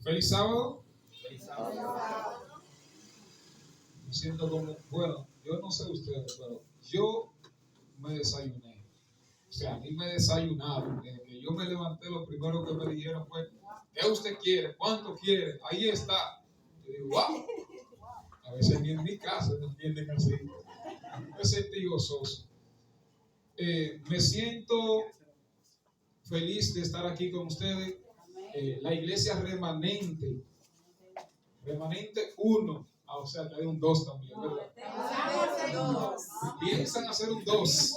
Feliz sábado. Feliz sábado. Me siento como, bueno, yo no sé ustedes, pero yo me desayuné. O sea, a mí me desayunaron. Desde que yo me levanté, lo primero que me dijeron fue, ¿qué usted quiere? ¿Cuánto quiere? Ahí está. Yo digo, wow. A veces ni en mi casa me entienden así. Me sentí gozoso. Me siento feliz de estar aquí con ustedes. La iglesia remanente 1, o sea que hay un 2 también, ¿verdad? Piensan hacer un 2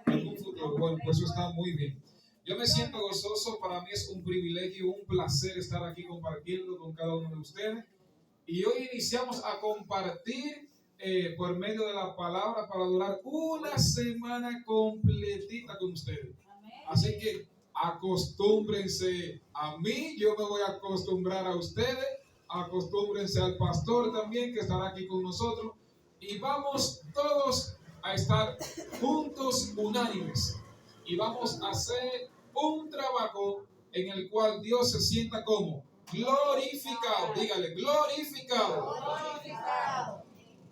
en un futuro. Bueno, pues eso está muy bien. Yo me siento gozoso, para mí es un privilegio, un placer estar aquí compartiendo con cada uno de ustedes. Y hoy iniciamos a compartir por medio de la palabra para durar una semana completita con ustedes. Así que acostúmbrense a mí, yo me voy a acostumbrar a ustedes, acostúmbrense al pastor también que estará aquí con nosotros y vamos todos a estar juntos, unánimes, y vamos a hacer un trabajo en el cual Dios se sienta como glorificado. Dígale, glorificado. Glorificado.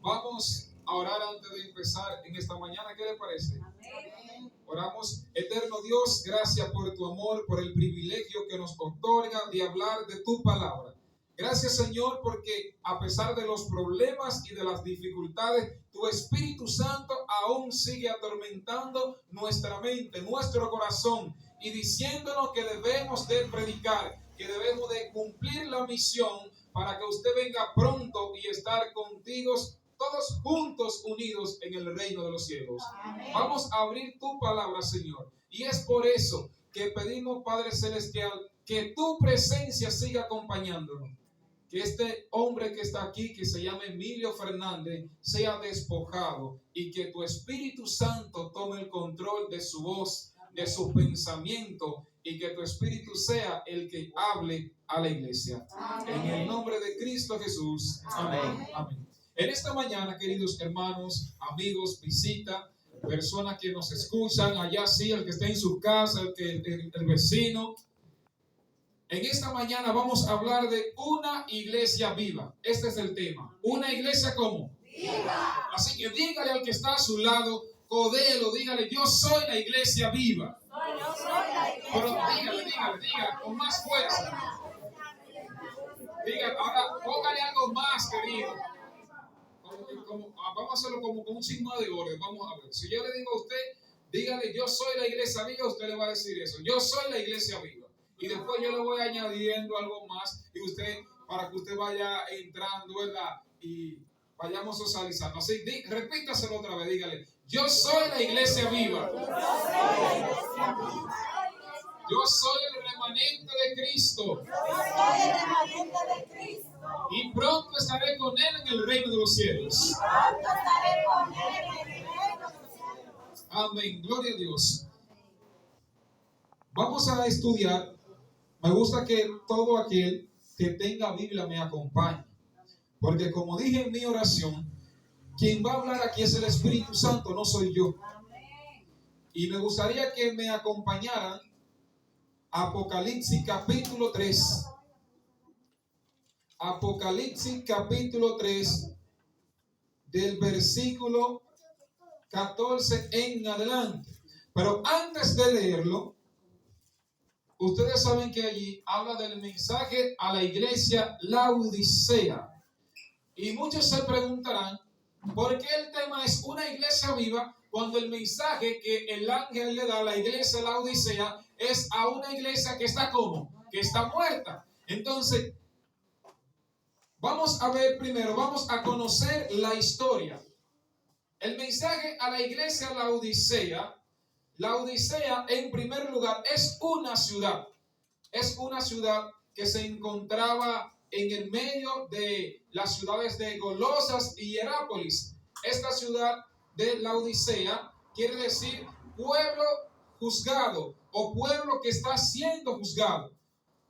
Vamos a orar antes de empezar en esta mañana. ¿Qué le parece? Amén. Oramos. Eterno Dios, gracias por tu amor, por el privilegio que nos otorga de hablar de tu palabra. Gracias, Señor, porque a pesar de los problemas y de las dificultades, tu Espíritu Santo aún sigue atormentando nuestra mente, nuestro corazón, y diciéndonos que debemos de predicar, que debemos de cumplir la misión para que usted venga pronto y estar contigo todos juntos unidos en el reino de los cielos. Amén. Vamos a abrir tu palabra, Señor, y es por eso que pedimos, Padre Celestial, que tu presencia siga acompañándonos. Que este hombre que está aquí, que se llama Emilio Fernández, sea despojado y que tu Espíritu Santo tome el control de su voz, de su pensamiento, y que tu Espíritu sea el que hable a la iglesia. Amén. En el nombre de Cristo Jesús. Amén. Amén. En esta mañana, queridos hermanos, amigos, visita, personas que nos escuchan, allá sí, el que está en su casa, el vecino. En esta mañana vamos a hablar de una iglesia viva. Este es el tema. Una iglesia ¿cómo? Viva. Así que dígale al que está a su lado, codelo, dígale, yo soy la iglesia viva. Yo soy la iglesia. Pero dígale, con más fuerza. Dígale, ahora póngale algo más, querido. Vamos a hacerlo como con un signo de orden. Vamos a ver. Si yo le digo a usted, dígale, yo soy la iglesia viva, usted le va a decir eso. Yo soy la iglesia viva. Y después yo le voy añadiendo algo más y usted, para que usted vaya entrando, ¿verdad? Y vayamos socializando. Así, repítaselo otra vez, dígale, yo soy la iglesia viva. Yo soy el remanente de Cristo. Y pronto estaré con Él en el reino de los cielos. Amén, gloria a Dios. Vamos a estudiar. Me gusta que todo aquel que tenga Biblia me acompañe, porque como dije en mi oración, quien va a hablar aquí es el Espíritu Santo, no soy yo. Y me gustaría que me acompañaran a Apocalipsis capítulo 3. Apocalipsis capítulo 3, del versículo 14 en adelante. Pero antes de leerlo, ustedes saben que allí habla del mensaje a la iglesia Laodicea. Y muchos se preguntarán, ¿por qué el tema es una iglesia viva cuando el mensaje que el ángel le da a la iglesia Laodicea es a una iglesia que está ¿cómo? Que está muerta. Entonces, vamos a ver primero, vamos a conocer la historia. El mensaje a la iglesia Laodicea. La Odisea, en primer lugar, es una ciudad. Es una ciudad que se encontraba en el medio de las ciudades de Colosas y Hierápolis. Esta ciudad de la Odisea quiere decir pueblo juzgado o pueblo que está siendo juzgado.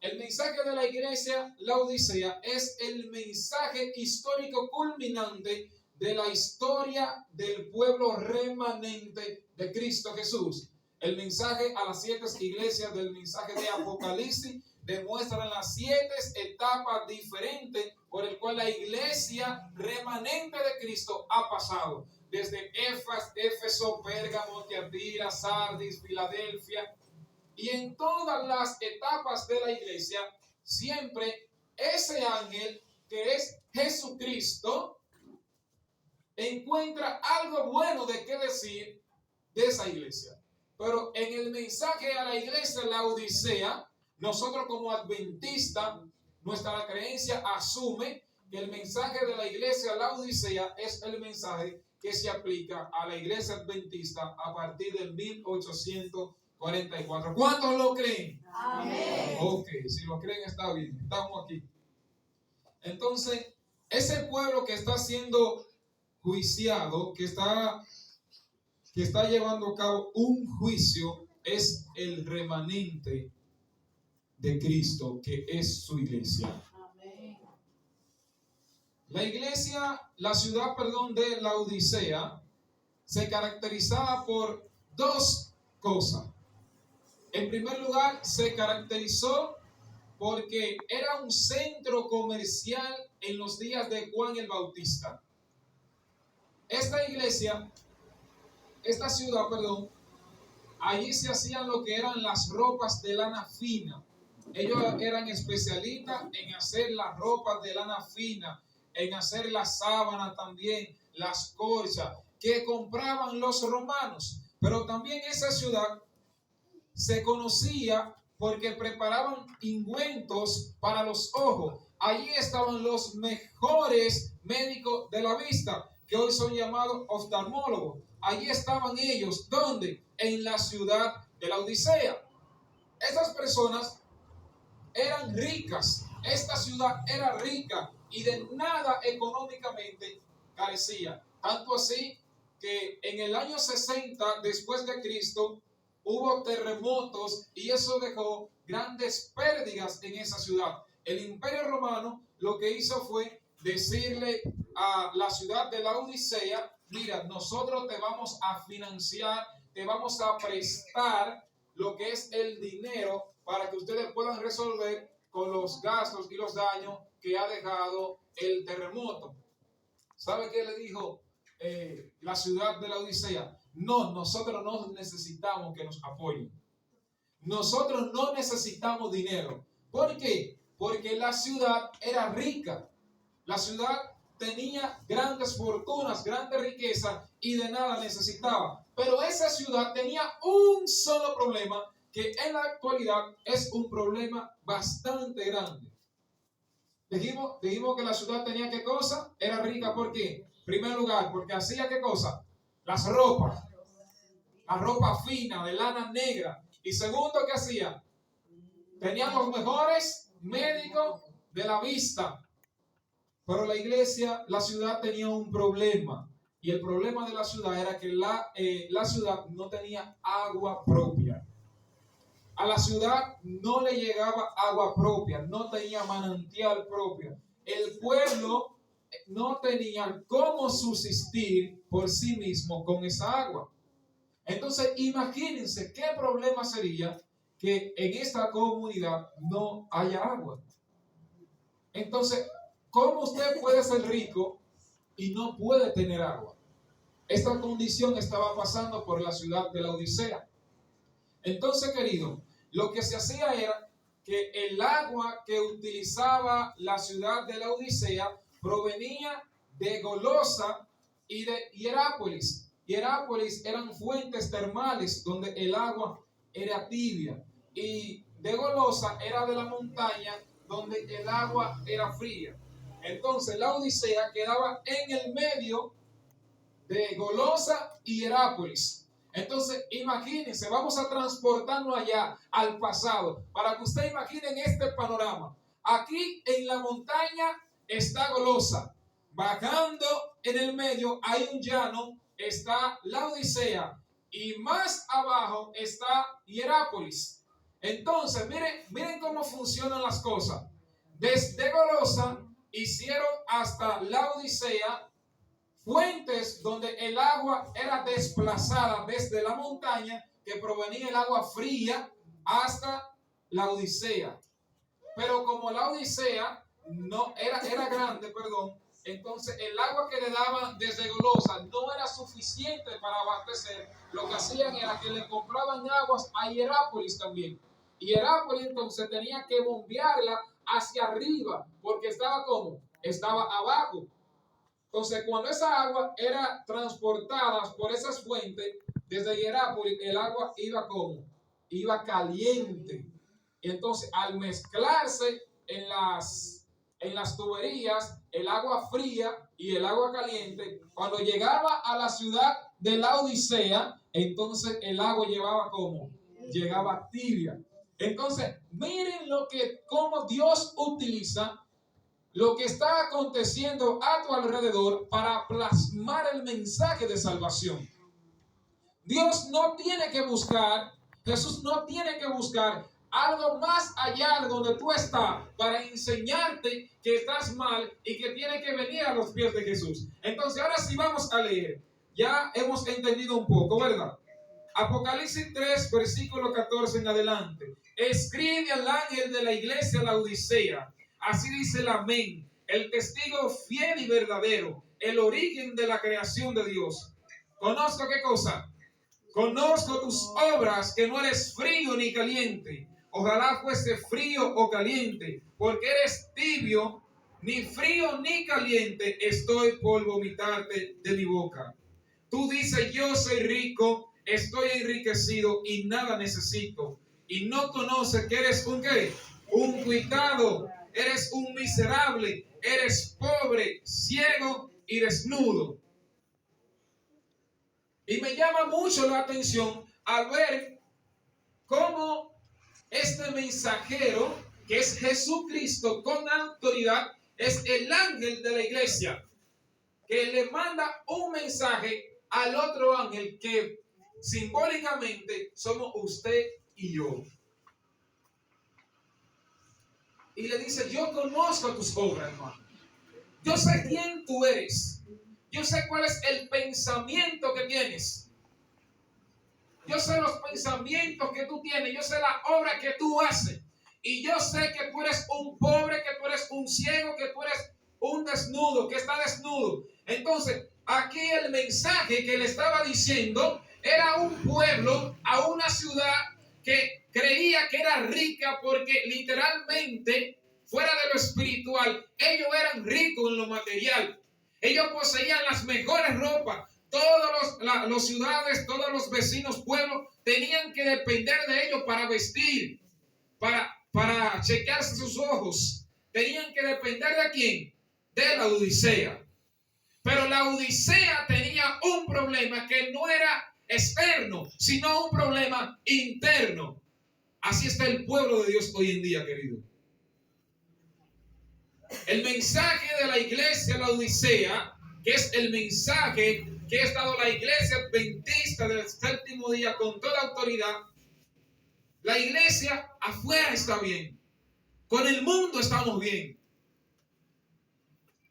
El mensaje de la iglesia Laodicea es el mensaje histórico culminante de la historia del pueblo remanente de Cristo Jesús. El mensaje a las 7 iglesias del mensaje de Apocalipsis demuestran las 7 etapas diferentes por el cual la iglesia remanente de Cristo ha pasado. Desde Éfeso, Pérgamo, Tiatira, Sardis, Filadelfia. Y en todas las etapas de la iglesia, siempre ese ángel que es Jesucristo encuentra algo bueno de qué decir de esa iglesia. Pero en el mensaje a la iglesia de la Odisea, nosotros como adventistas, nuestra creencia asume que el mensaje de la iglesia a la Odisea es el mensaje que se aplica a la iglesia adventista a partir del 1844. ¿Cuántos lo creen? Amén. Ok, si lo creen está bien, estamos aquí. Entonces, ese pueblo que está siendo juiciado, que está llevando a cabo un juicio, es el remanente de Cristo, que es su iglesia. Amén. La ciudad de la Odisea se caracterizaba por 2 cosas. En primer lugar, se caracterizó porque era un centro comercial en los días de Juan el Bautista. Esta ciudad, allí se hacían lo que eran las ropas de lana fina. Ellos eran especialistas en hacer las ropas de lana fina, en hacer las sábanas también, las colchas, que compraban los romanos. Pero también esa ciudad se conocía porque preparaban ungüentos para los ojos. Allí estaban los mejores médicos de la vista, que hoy son llamados oftalmólogos. Allí estaban ellos. ¿Dónde? En la ciudad de la Odisea. Estas personas eran ricas. Esta ciudad era rica y de nada económicamente carecía. Tanto así que en el año 60 después de Cristo hubo terremotos y eso dejó grandes pérdidas en esa ciudad. El Imperio Romano lo que hizo fue decirle a la ciudad de la Odisea: mira, nosotros te vamos a financiar, te vamos a prestar lo que es el dinero para que ustedes puedan resolver con los gastos y los daños que ha dejado el terremoto. ¿Sabe qué le dijo la ciudad de la Odisea? No, nosotros no necesitamos que nos apoyen. Nosotros no necesitamos dinero. ¿Por qué? Porque la ciudad era rica. La ciudad tenía grandes fortunas, grandes riquezas y de nada necesitaba. Pero esa ciudad tenía un solo problema, que en la actualidad es un problema bastante grande. Dijimos que la ciudad tenía ¿qué cosa? Era rica. ¿Por qué? En primer lugar, porque hacía ¿qué cosa? Las ropas. La ropa fina, de lana negra. Y segundo, ¿qué hacía? Tenían los mejores médicos de la vista. Pero la ciudad tenía un problema. Y el problema de la ciudad era que la ciudad no tenía agua propia. A la ciudad no le llegaba agua propia, no tenía manantial propio. El pueblo no tenía cómo subsistir por sí mismo con esa agua. Entonces, imagínense qué problema sería que en esta comunidad no haya agua. Entonces, ¿cómo usted puede ser rico y no puede tener agua? Esta condición estaba pasando por la ciudad de la Odisea. Entonces, querido, lo que se hacía era que el agua que utilizaba la ciudad de la Odisea provenía de Golosa y de Hierápolis. Hierápolis eran fuentes termales donde el agua era tibia, y de Golosa era de la montaña donde el agua era fría. Entonces la Odisea quedaba en el medio de Golosa y Hierápolis. Entonces, imagínense, vamos a transportarnos allá al pasado para que usted imagine este panorama. Aquí en la montaña está Golosa, bajando en el medio hay un llano, está la Odisea, y más abajo está Hierápolis. Entonces, miren cómo funcionan las cosas. Desde Golosa hicieron hasta la Odisea fuentes donde el agua era desplazada desde la montaña, que provenía el agua fría, hasta la Odisea. Pero como la Odisea no era grande, perdón, entonces el agua que le daban desde Golosa no era suficiente para abastecer. Lo que hacían era que le compraban aguas a Hierápolis también. Y Hierápolis entonces tenía que bombearla hacia arriba, porque estaba como, estaba abajo. Entonces, cuando esa agua era transportada por esas fuentes, desde Hierápolis, el agua iba como, iba caliente. Y entonces, al mezclarse en las tuberías, el agua fría y el agua caliente, cuando llegaba a la ciudad de la Odisea, entonces el agua llevaba como, llegaba tibia. Entonces, miren cómo Dios utiliza lo que está aconteciendo a tu alrededor para plasmar el mensaje de salvación. Dios no tiene que buscar, Jesús no tiene que buscar algo más allá de donde tú estás para enseñarte que estás mal y que tienes que venir a los pies de Jesús. Entonces, ahora sí vamos a leer. Ya hemos entendido un poco, ¿verdad? Apocalipsis 3, versículo 14 en adelante. Escribe al ángel de la iglesia de la Odisea. Así dice el amén, el testigo fiel y verdadero, el origen de la creación de Dios. Conozco qué cosa. Conozco tus obras, que no eres frío ni caliente. Ojalá fuese frío o caliente, porque eres tibio, ni frío ni caliente, estoy por vomitarte de mi boca. Tú dices, yo soy rico, estoy enriquecido y nada necesito. Y no conoces que eres un ¿qué? Un cuitado, eres un miserable, eres pobre, ciego y desnudo. Y me llama mucho la atención al ver cómo este mensajero, que es Jesucristo con autoridad, es el ángel de la iglesia, que le manda un mensaje al otro ángel que simbólicamente somos usted y yo. Y le dice, yo conozco tus obras, hermano. Yo sé quién tú eres. Yo sé cuál es el pensamiento que tienes. Yo sé los pensamientos que tú tienes. Yo sé la obra que tú haces. Y yo sé que tú eres un pobre, que tú eres un ciego, que tú eres un desnudo, que está desnudo. Entonces, aquí el mensaje que le estaba diciendo era a un pueblo, a una ciudad que creía que era rica porque literalmente, fuera de lo espiritual, ellos eran ricos en lo material. Ellos poseían las mejores ropas. Todas las ciudades, todos los vecinos, pueblos, tenían que depender de ellos para vestir, para chequearse sus ojos. Tenían que depender ¿de quién? De la Odisea. Pero la Odisea tenía un problema que no era externo, sino un problema interno. Así está el pueblo de Dios hoy en día, querido. El mensaje de la iglesia, la Odisea, que es el mensaje que ha estado la iglesia adventista del séptimo día con toda autoridad. La iglesia afuera está bien. Con el mundo estamos bien.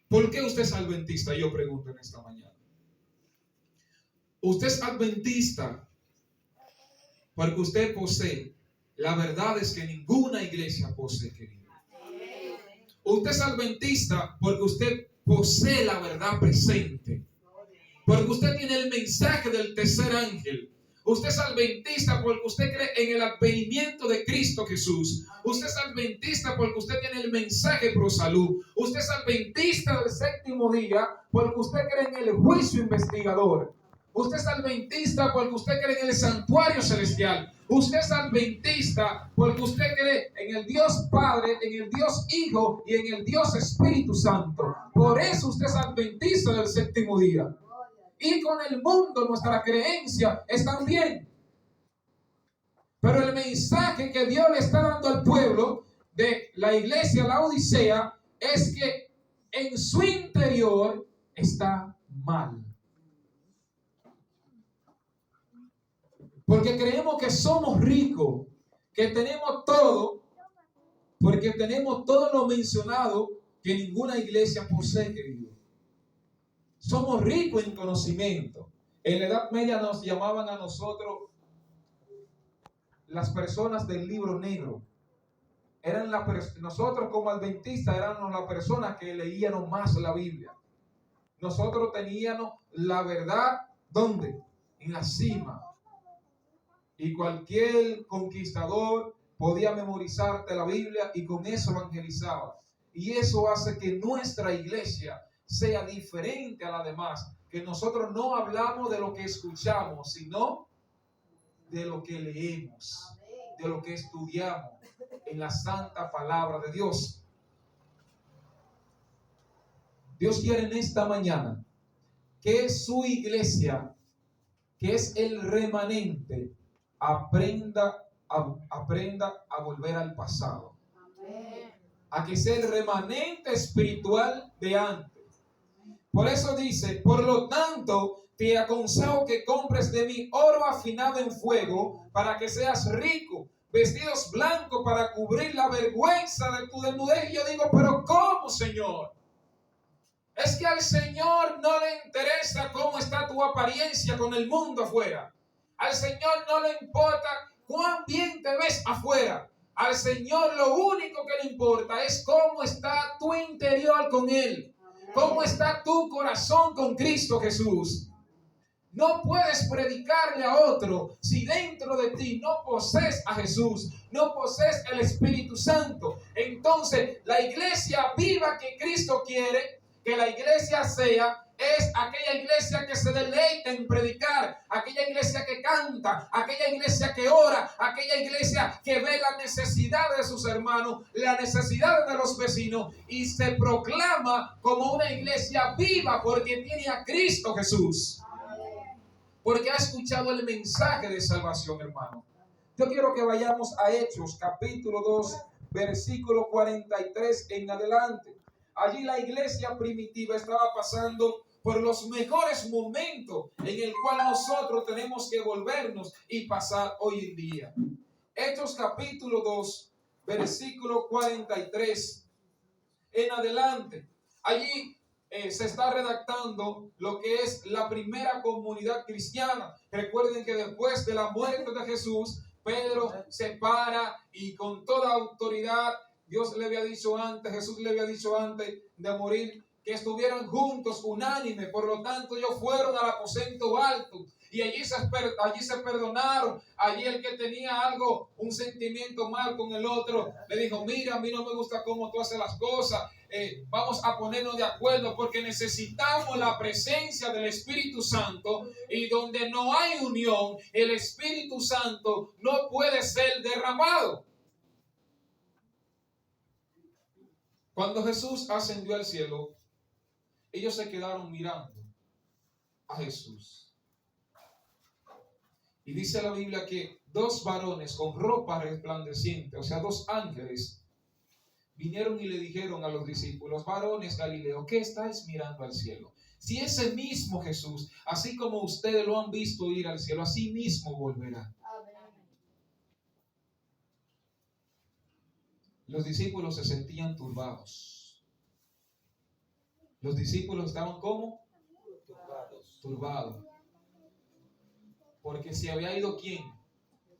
¿Por qué usted es adventista? Yo pregunto en esta mañana. Usted es adventista porque usted posee. La verdad es que ninguna iglesia posee, querido. Usted es adventista porque usted posee la verdad presente. Porque usted tiene el mensaje del tercer ángel. Usted es adventista porque usted cree en el advenimiento de Cristo Jesús. Usted es adventista porque usted tiene el mensaje pro salud. Usted es adventista del séptimo día porque usted cree en el juicio investigador. Usted es adventista porque usted cree en el santuario celestial. Usted es adventista porque usted cree en el Dios Padre, en el Dios Hijo y en el Dios Espíritu Santo. Por eso usted es adventista del séptimo día. Y con el mundo nuestra creencia está bien. Pero el mensaje que Dios le está dando al pueblo de la iglesia, la Odisea, es que en su interior está mal. Porque creemos que somos ricos, que tenemos todo, porque tenemos todo lo mencionado que ninguna iglesia posee, querido. Somos ricos en conocimiento. En la Edad Media nos llamaban a nosotros las personas del libro negro. nosotros como adventistas éramos las personas que leíamos más la Biblia. Nosotros teníamos la verdad, ¿dónde? En la cima. Y cualquier conquistador podía memorizarte la Biblia y con eso evangelizaba. Y eso hace que nuestra iglesia sea diferente a la demás. Que nosotros no hablamos de lo que escuchamos, sino de lo que leemos, de lo que estudiamos en la santa palabra de Dios. Dios quiere en esta mañana que su iglesia, que es el remanente, aprenda a volver al pasado. A que sea el remanente espiritual de antes. Por eso dice, por lo tanto, te aconsejo que compres de mí oro afinado en fuego para que seas rico, vestidos blancos para cubrir la vergüenza de tu desnudez. Y yo digo, pero ¿cómo, Señor? Es que al Señor no le interesa cómo está tu apariencia con el mundo afuera. Al Señor no le importa cuán bien te ves afuera. Al Señor lo único que le importa es cómo está tu interior con Él. ¿Cómo está tu corazón con Cristo Jesús? No puedes predicarle a otro si dentro de ti no posees a Jesús, no posees el Espíritu Santo. Entonces, la iglesia viva que Cristo quiere que la iglesia sea, es aquella iglesia que se deleita en predicar, aquella iglesia que canta, aquella iglesia que ora, aquella iglesia que ve la necesidad de sus hermanos, la necesidad de los vecinos y se proclama como una iglesia viva porque tiene a Cristo Jesús. Porque ha escuchado el mensaje de salvación, hermano. Yo quiero que vayamos a Hechos, capítulo 2, versículo 43 en adelante. Allí la iglesia primitiva estaba pasando por los mejores momentos en el cual nosotros tenemos que volvernos y pasar hoy en día. Hechos capítulo 2, versículo 43 en adelante. Allí se está redactando lo que es la primera comunidad cristiana. Recuerden que después de la muerte de Jesús, Pedro se para y con toda autoridad, Dios le había dicho antes, Jesús le había dicho antes de morir, que estuvieran juntos, unánime. Por lo tanto, ellos fueron al aposento alto y allí se perdonaron. Allí el que tenía algo, un sentimiento mal con el otro, le dijo, mira, a mí no me gusta cómo tú haces las cosas. Vamos a ponernos de acuerdo porque necesitamos la presencia del Espíritu Santo, y donde no hay unión, el Espíritu Santo no puede ser derramado. Cuando Jesús ascendió al cielo, ellos se quedaron mirando a Jesús. Y dice la Biblia que dos varones con ropa resplandeciente, o sea, dos ángeles, vinieron y le dijeron a los discípulos, varones Galileo, ¿qué estáis mirando al cielo? Si ese mismo Jesús, así como ustedes lo han visto ir al cielo, así mismo volverá. Los discípulos se sentían turbados. Los discípulos estaban ¿cómo? Turbados. Porque se había ido ¿quién?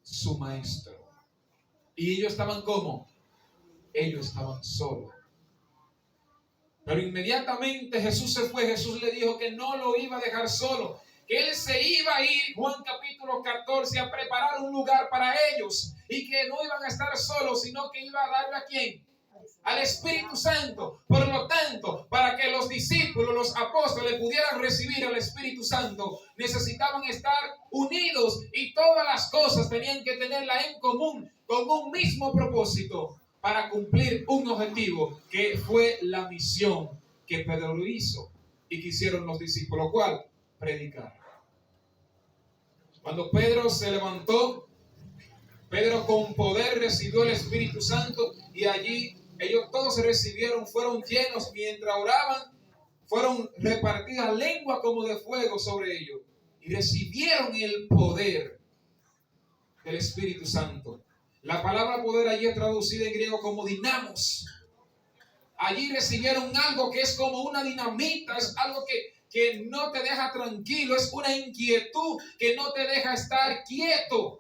Su maestro. Y ellos estaban ¿cómo? Ellos estaban solos. Pero inmediatamente Jesús se fue. Jesús le dijo que no lo iba a dejar solo, que Él se iba a ir, Juan capítulo 14, a preparar un lugar para ellos, y que no iban a estar solos, sino que iba a darle ¿a quién? Al Espíritu Santo. Por lo tanto, para que los discípulos, los apóstoles pudieran recibir al Espíritu Santo, necesitaban estar unidos, y todas las cosas tenían que tenerla en común, con un mismo propósito, para cumplir un objetivo, que fue la misión que Pedro lo hizo y que hicieron los discípulos. ¿Cuál? Predicar. Cuando Pedro se levantó, Pedro con poder recibió el Espíritu Santo, y allí ellos todos se recibieron, fueron llenos. Mientras oraban, fueron repartidas lenguas como de fuego sobre ellos, y recibieron el poder del Espíritu Santo. La palabra poder allí es traducida en griego como dinamos. Allí recibieron algo que es como una dinamita, es algo que no te deja tranquilo, es una inquietud que no te deja estar quieto.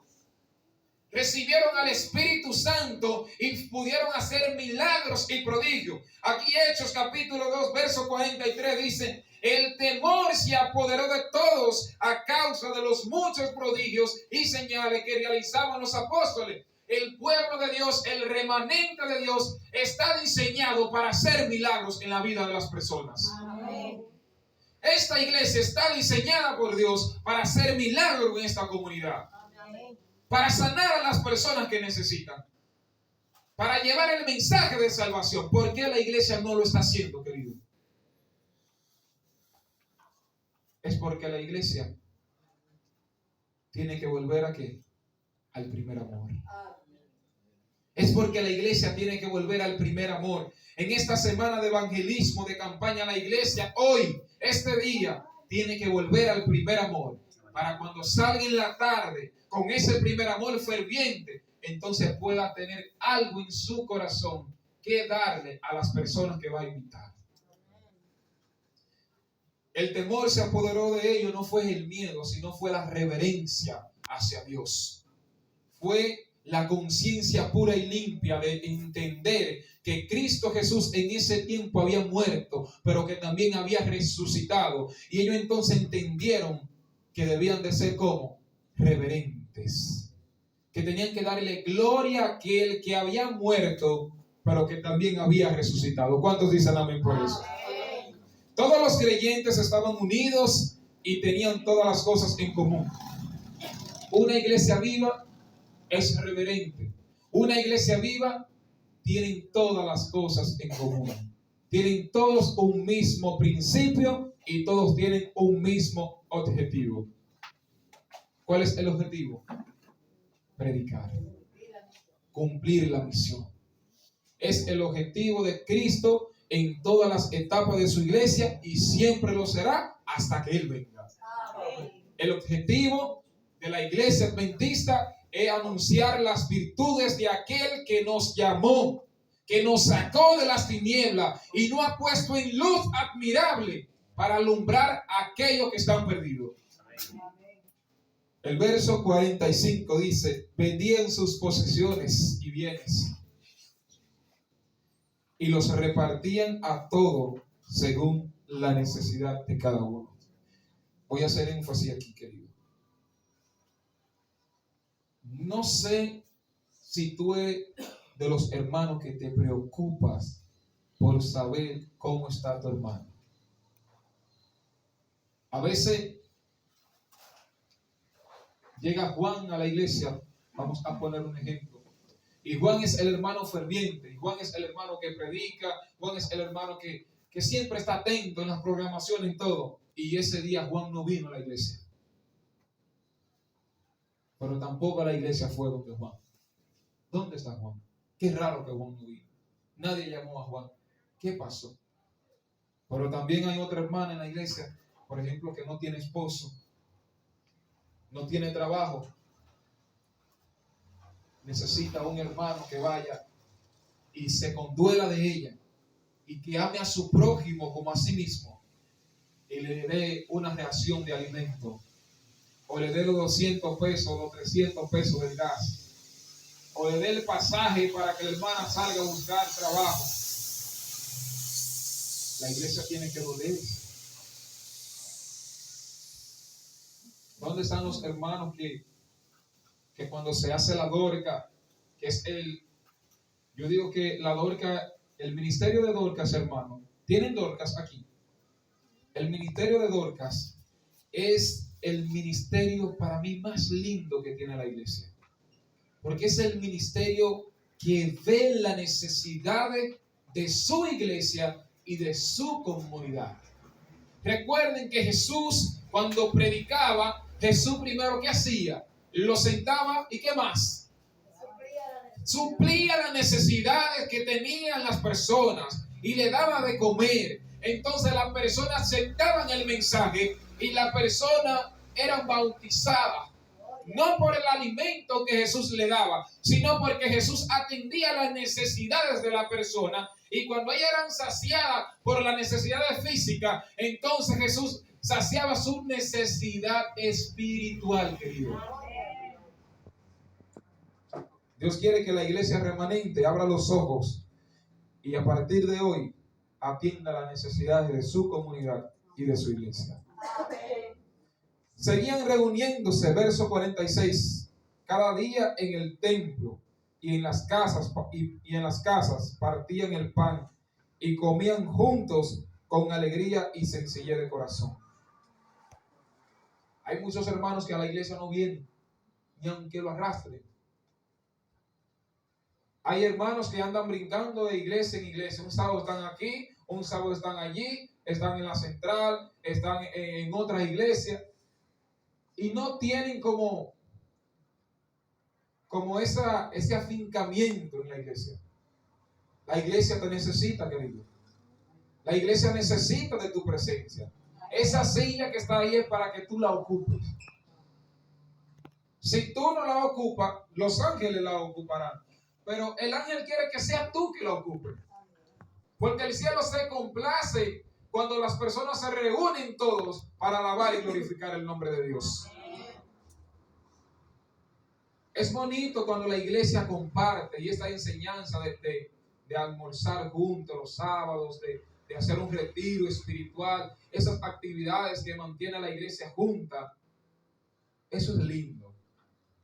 recibieron al Espíritu Santo y pudieron hacer milagros y prodigios. Aquí Hechos capítulo 2, verso 43 dice: el temor se apoderó de todos a causa de los muchos prodigios y señales que realizaban los apóstoles. El pueblo de Dios, el remanente de Dios, está diseñado para hacer milagros en la vida de las personas. Amén. Esta iglesia está diseñada por Dios para hacer milagros en esta comunidad. Amén. Para sanar a las personas que necesitan. Para llevar el mensaje de salvación. ¿Por qué la iglesia no lo está haciendo, querido? Es porque la iglesia tiene que volver ¿a qué? Al primer amor. Es porque la iglesia tiene que volver al primer amor. En esta semana de evangelismo, de campaña, la iglesia hoy, este día, tiene que volver al primer amor. Para cuando salga en la tarde con ese primer amor ferviente, entonces pueda tener algo en su corazón que darle a las personas que va a invitar. El temor se apoderó de ellos, no fue el miedo, sino fue la reverencia hacia Dios. Fue la conciencia pura y limpia de entender que Cristo Jesús en ese tiempo había muerto, pero que también había resucitado. Y ellos entonces entendieron que debían de ser como reverentes, que tenían que darle gloria a aquel que había muerto, pero que también había resucitado. ¿Cuántos dicen amén por eso? Todos los creyentes estaban unidos y tenían todas las cosas en común. Una iglesia viva es reverente. Una iglesia viva tienen todas las cosas en común. Tienen todos un mismo principio y todos tienen un mismo objetivo. ¿Cuál es el objetivo? Predicar. Cumplir la misión. Es el objetivo de Cristo en todas las etapas de su iglesia y siempre lo será hasta que Él venga. El objetivo de la iglesia adventista es anunciar las virtudes de aquel que nos llamó, que nos sacó de las tinieblas y nos ha puesto en luz admirable para alumbrar a aquellos que están perdidos. El verso 45 dice: vendían sus posesiones y bienes y los repartían a todo según la necesidad de cada uno. Voy a hacer énfasis aquí, querido. No sé si tú eres de los hermanos que te preocupas por saber cómo está tu hermano. A veces llega Juan a la iglesia, vamos a poner un ejemplo. Y Juan es el hermano ferviente, y Juan es el hermano que predica, Juan es el hermano que siempre está atento en las programaciones y todo. Y ese día Juan no vino a la iglesia. Pero tampoco la iglesia fue donde Juan. ¿Dónde está Juan? Qué raro que Juan no vino. Nadie llamó a Juan. ¿Qué pasó? Pero también hay otra hermana en la iglesia, por ejemplo, que no tiene esposo, no tiene trabajo. Necesita un hermano que vaya y se conduela de ella y que ame a su prójimo como a sí mismo y le dé una ración de alimento, o le dé los 200 pesos, los 300 pesos del gas, o le dé el pasaje para que la hermana salga a buscar trabajo. La iglesia tiene que dolerse. ¿Dónde están los hermanos que cuando se hace la Dorca, que es yo digo que la Dorca, el ministerio de Dorcas, hermano, tienen Dorcas aquí. El ministerio de Dorcas es el ministerio para mí más lindo que tiene la iglesia, porque es el ministerio que ve la necesidad de su iglesia y de su comunidad. Recuerden que Jesús, cuando predicaba, Jesús primero, ¿qué hacía? Lo sentaba y ¿qué más? Suplía las necesidades que tenían las personas y le daba de comer. Entonces las personas aceptaban el mensaje y las personas eran bautizadas. No por el alimento que Jesús le daba, sino porque Jesús atendía las necesidades de la persona. Y cuando ellas eran saciadas por las necesidades físicas, entonces Jesús saciaba su necesidad espiritual, querido. Dios quiere que la iglesia remanente abra los ojos y a partir de hoy atienda las necesidades de su comunidad y de su iglesia. Seguían reuniéndose, verso 46, cada día en el templo y en las casas partían el pan y comían juntos con alegría y sencillez de corazón. Hay muchos hermanos que a la iglesia no vienen, ni aunque lo arrastren. Hay hermanos que andan brincando de iglesia en iglesia. Un sábado están aquí, un sábado están allí, están en la central, están en otras iglesias. Y no tienen como ese afincamiento en la iglesia. La iglesia te necesita, querido. La iglesia necesita de tu presencia. Esa silla que está ahí es para que tú la ocupes. Si tú no la ocupas, los ángeles la ocuparán. Pero el ángel quiere que seas tú que la ocupes. Porque el cielo se complace cuando las personas se reúnen todos para alabar y glorificar el nombre de Dios. Es bonito cuando la iglesia comparte y esta enseñanza de almorzar juntos los sábados, de hacer un retiro espiritual, esas actividades que mantienen a la iglesia junta. Eso es lindo.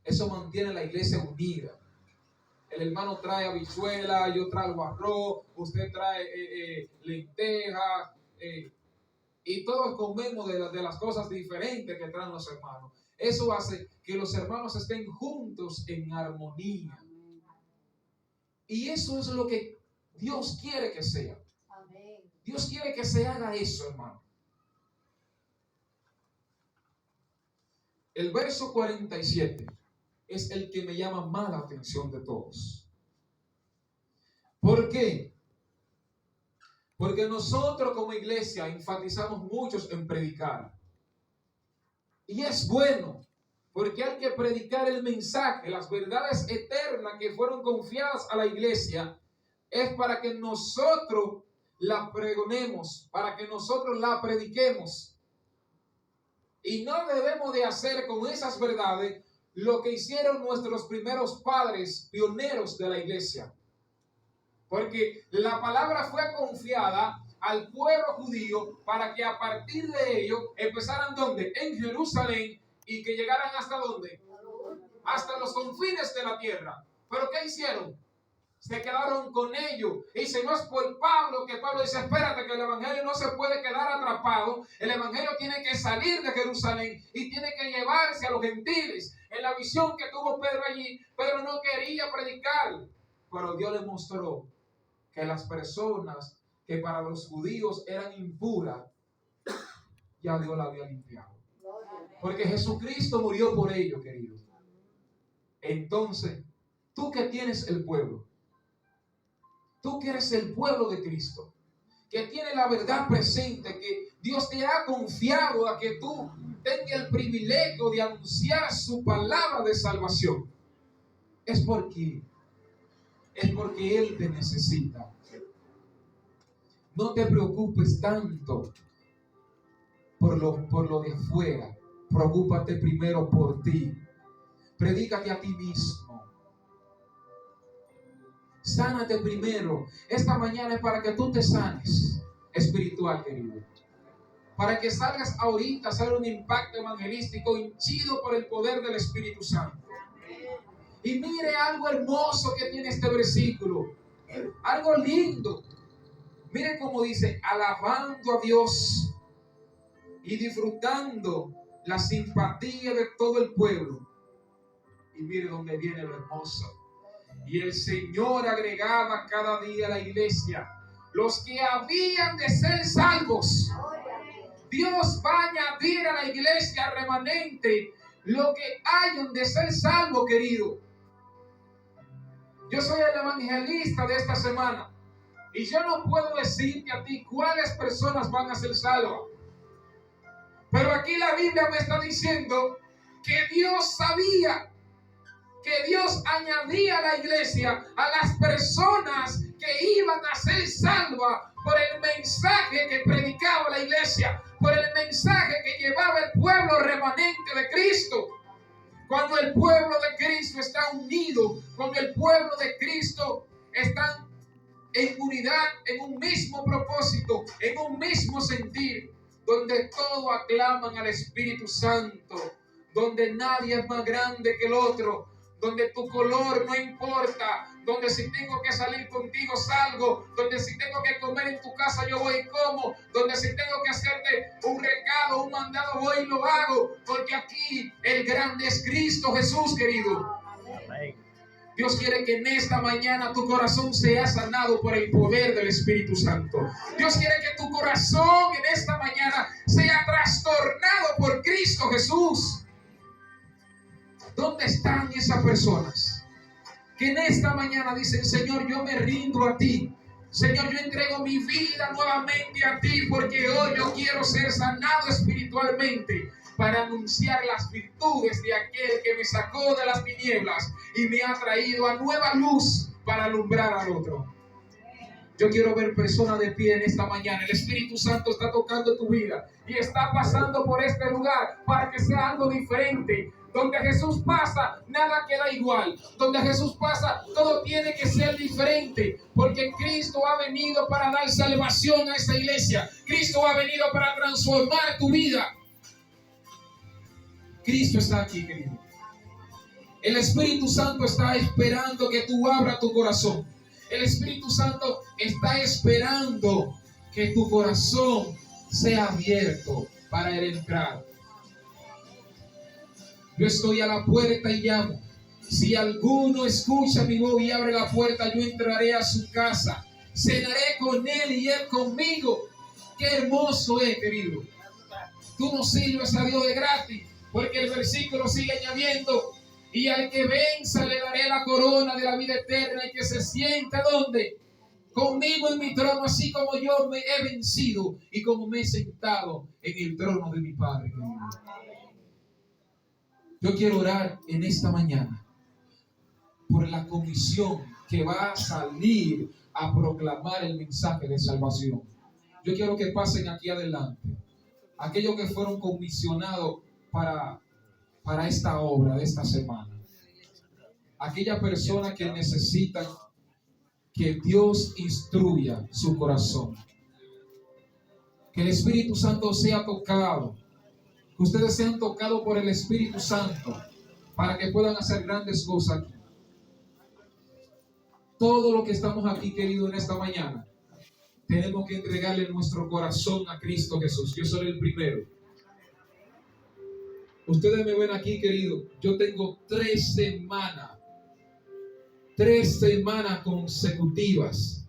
Eso mantiene a la iglesia unida. El hermano trae habichuela, yo traigo arroz, usted trae lentejas, y todos comemos de las cosas diferentes que traen los hermanos. Eso hace que los hermanos estén juntos en armonía. Y eso es lo que Dios quiere que sea. Dios quiere que se haga eso, hermano. El verso 47 es el que me llama más la atención de todos. ¿Por qué? Porque nosotros como iglesia enfatizamos muchos en predicar. Y es bueno, porque hay que predicar el mensaje, las verdades eternas que fueron confiadas a la iglesia, es para que nosotros la pregonemos, para que nosotros la prediquemos. Y no debemos de hacer con esas verdades lo que hicieron nuestros primeros padres, pioneros de la iglesia. Porque la palabra fue confiada al pueblo judío para que a partir de ello empezaran ¿dónde? En Jerusalén, y que llegaran ¿hasta dónde? Hasta los confines de la tierra. ¿Pero qué hicieron? Se quedaron con ellos. Y si no es por Pablo, que Pablo dice, espérate, que el evangelio no se puede quedar atrapado. El evangelio tiene que salir de Jerusalén y tiene que llevarse a los gentiles. En la visión que tuvo Pedro allí, Pedro no quería predicar, pero Dios le mostró que las personas que para los judíos eran impuras, ya Dios la había limpiado. Porque Jesucristo murió por ello, querido. Entonces, tú que tienes el pueblo, tú que eres el pueblo de Cristo, que tiene la verdad presente, que Dios te ha confiado a que tú tengas el privilegio de anunciar su palabra de salvación, es porque Él te necesita. No te preocupes tanto por lo de afuera. Preocúpate primero por ti. Predícate a ti mismo. Sánate primero. Esta mañana es para que tú te sanes espiritual, querido. Para que salgas ahorita, salga un impacto evangelístico hinchido por el poder del Espíritu Santo. Y mire algo hermoso que tiene este versículo. Algo lindo. Mire cómo dice, alabando a Dios y disfrutando la simpatía de todo el pueblo. Y mire dónde viene lo hermoso. Y el Señor agregaba cada día a la iglesia los que habían de ser salvos. Dios va a añadir a la iglesia remanente lo que hayan de ser salvos, querido. Yo soy el evangelista de esta semana. Y yo no puedo decirte a ti cuáles personas van a ser salvas. Pero aquí la Biblia me está diciendo que Dios sabía que Dios añadía a la iglesia a las personas que iban a ser salvas por el mensaje que predicaba la iglesia, por el mensaje que llevaba el pueblo remanente de Cristo. Cuando el pueblo de Cristo está unido, cuando el pueblo de Cristo está en unidad, en un mismo propósito, en un mismo sentir, donde todos aclaman al Espíritu Santo, donde nadie es más grande que el otro, donde tu color no importa, donde si tengo que salir contigo salgo, donde si tengo que comer en tu casa yo voy y como, donde si tengo que hacerte un recado, un mandado voy y lo hago, porque aquí el grande es Cristo Jesús, querido. Amén. Dios quiere que en esta mañana tu corazón sea sanado por el poder del Espíritu Santo. Dios quiere que tu corazón en esta mañana sea trastornado por Cristo Jesús. ¿Dónde están esas personas que en esta mañana dicen: Señor, yo me rindo a ti? Señor, yo entrego mi vida nuevamente a ti, porque hoy yo quiero ser sanado espiritualmente para anunciar las virtudes de aquel que me sacó de las tinieblas y me ha traído a nueva luz para alumbrar al otro. Yo quiero ver personas de pie en esta mañana. El Espíritu Santo está tocando tu vida y está pasando por este lugar para que sea algo diferente. Donde Jesús pasa, nada queda igual. Donde Jesús pasa, todo tiene que ser diferente. Porque Cristo ha venido para dar salvación a esta iglesia. Cristo ha venido para transformar tu vida. Cristo está aquí, querido. El Espíritu Santo está esperando que tú abras tu corazón. El Espíritu Santo está esperando que tu corazón sea abierto para él entrar. Yo estoy a la puerta y llamo. Si alguno escucha mi voz y abre la puerta, yo entraré a su casa. Cenaré con él y él conmigo. Qué hermoso es, querido. Tú no sirves a Dios de gratis, porque el versículo sigue añadiendo: y al que venza le daré la corona de la vida eterna, y que se sienta ¿dónde? Conmigo en mi trono, así como yo me he vencido y como me he sentado en el trono de mi Padre. Yo quiero orar en esta mañana por la comisión que va a salir a proclamar el mensaje de salvación. Yo quiero que pasen aquí adelante aquellos que fueron comisionados para esta obra de esta semana. Aquellas personas que necesitan que Dios instruya su corazón. Que el Espíritu Santo sea tocado. Que ustedes sean tocados por el Espíritu Santo para que puedan hacer grandes cosas aquí. Todo lo que estamos aquí, querido, en esta mañana, tenemos que entregarle nuestro corazón a Cristo Jesús. Yo soy el primero. Ustedes me ven aquí, querido. Yo tengo 3 semanas consecutivas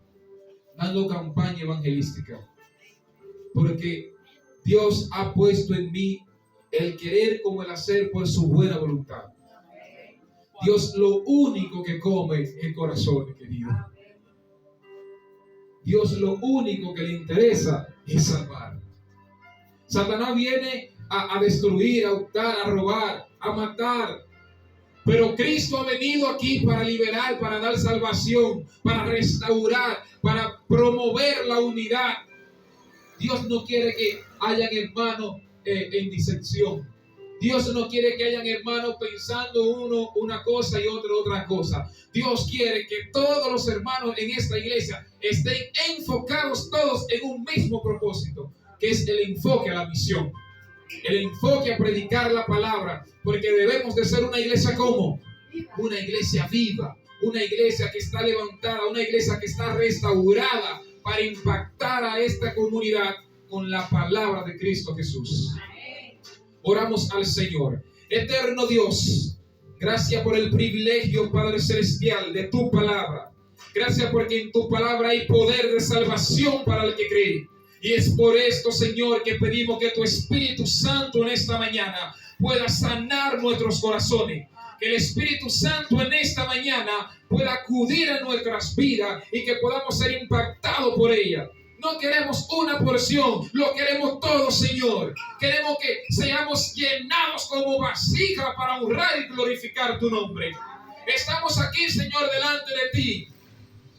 dando campaña evangelística. Porque Dios ha puesto en mí el querer como el hacer por su buena voluntad. Dios lo único que come es el corazón, querido. Dios lo único que le interesa es salvar. Satanás viene a destruir, a hurtar, a robar, a matar. Pero Cristo ha venido aquí para liberar, para dar salvación, para restaurar, para promover la unidad. Dios no quiere que hayan hermanos en disensión. Dios no quiere que hayan hermanos pensando uno una cosa y otro otra cosa. Dios quiere que todos los hermanos en esta iglesia estén enfocados todos en un mismo propósito, que es el enfoque a la misión, el enfoque a predicar la palabra, porque debemos de ser una iglesia como una iglesia viva, una iglesia que está levantada, una iglesia que está restaurada para impactar a esta comunidad con la palabra de Cristo Jesús. Oramos al Señor. Eterno Dios, gracias por el privilegio, Padre Celestial, de tu palabra. Gracias porque en tu palabra hay poder de salvación para el que cree. Y es por esto, Señor, que pedimos que tu Espíritu Santo en esta mañana pueda sanar nuestros corazones. Que el Espíritu Santo en esta mañana pueda acudir a nuestras vidas y que podamos ser impactados por ella. No queremos una porción, lo queremos todo, Señor. Queremos que seamos llenados como vasija para honrar y glorificar tu nombre. Estamos aquí, Señor, delante de ti.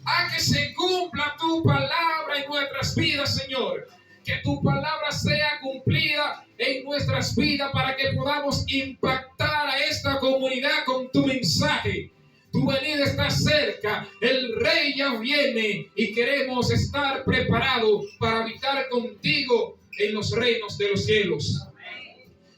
A que se cumpla tu palabra en nuestras vidas, Señor. Que tu palabra sea cumplida en en nuestras vidas para que podamos impactar a esta comunidad con tu mensaje. Tu venida está cerca, el Rey ya viene y queremos estar preparados para habitar contigo en los reinos de los cielos.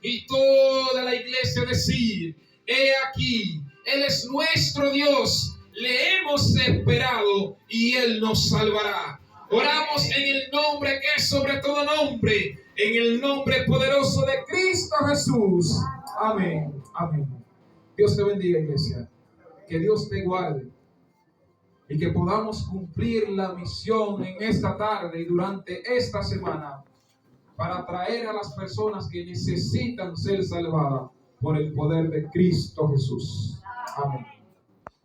Y toda la iglesia decir: he aquí, Él es nuestro Dios, le hemos esperado y Él nos salvará. Oramos en el nombre que es sobre todo nombre, en el nombre poderoso de Cristo Jesús. Amén. Amén. Dios te bendiga, iglesia. Que Dios te guarde y que podamos cumplir la misión en esta tarde y durante esta semana para traer a las personas que necesitan ser salvadas por el poder de Cristo Jesús. Amén.